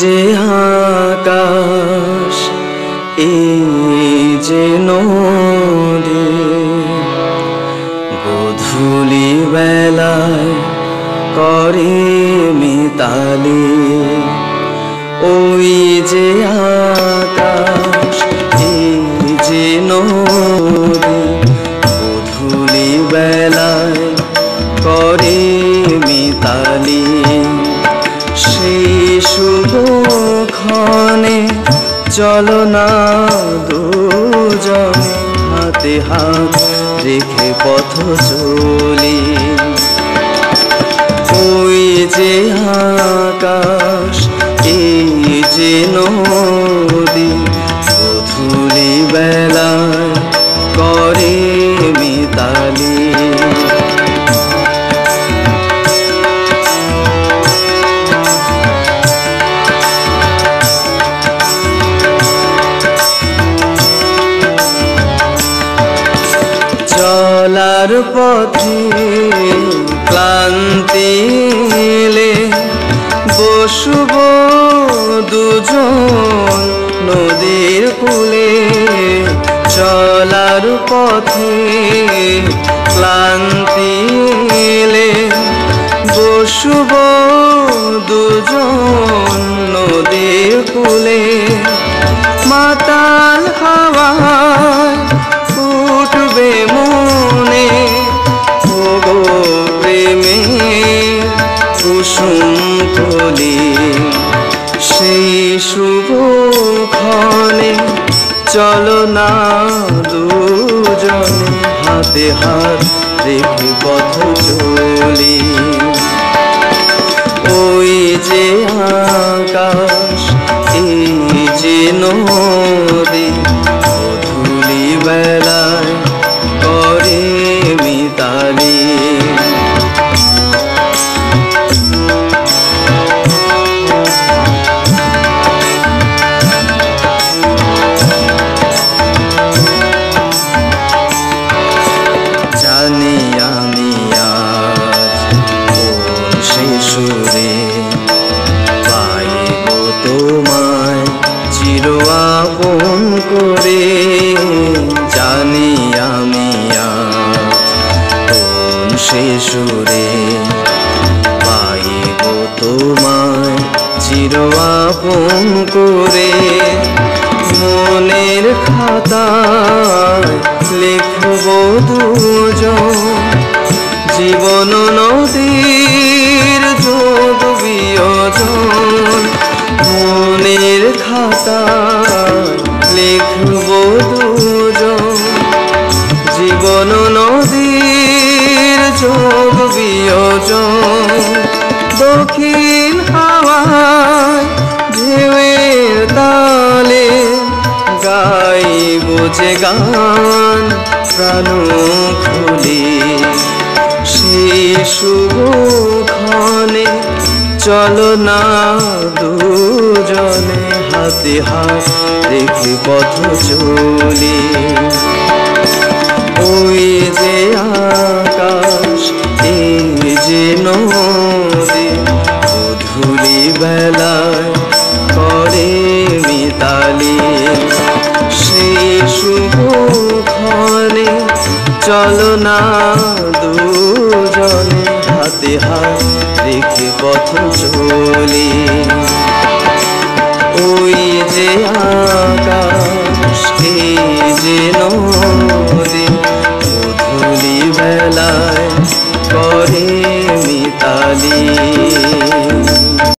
যে আকাশ এই যে নদী, গোধূলি বেলায় করে মিতালি। ওই যে আকাশ এই যে নদী, গোধূলি বেলায় করে মিতালি। সেই শুভক্ষণে চলো না দুজনে হাতে হাত রেখে পথ চলি। ওই যে আকাশ এই যে নদী, গোধূলি বেলায় করে মিতালি। চলার পথে ক্লান্তি এলে বসব দুজন নদীর কূলে। চলার পথে ক্লান্তি এলে বসব দুজন নদীর কূলে। মাতাল হাওয়ায় উঠবে মনে ওগো প্রেমে কুসুম কলি। সেই শুভক্ষণে চলো না দুজনে হাতে হাত রেখে পথ চলি। ওই যে আকাশ এই যে নদী, গোধূলি বেলায় করে মিতালি। জানি আমি আজ কোন সেই সুরে পাইব তোমায় চির আপন করে। জানি আমি আজ কোন সেই সুরে পাইব তোমায় চির আপন করে। মনের খাতায় লিখব দুজন জীবন নদীর যোগ বিয়োজন। মনের খাতায় লিখব দুজন জীবন নদীর যোগ বিয়োজন। দক্ষিণ হাওয়ায় ঢেউয়ের তালে গাইব যে গান প্রাণ খুলে। সেই শুভক্ষণে চলো না দুজনে হাতে হাত রেখে পথ চলি। ওই যে আকাশ এই যে নদী, গোধূলি বেলায় করে মিতালি। সেই শুভক্ষণে চলো না দুজনে হাতে হাত রেখে পথ চলি। ওই যে আকাশ এই যে নদী, গোধূলি বেলায় করে মিতালি।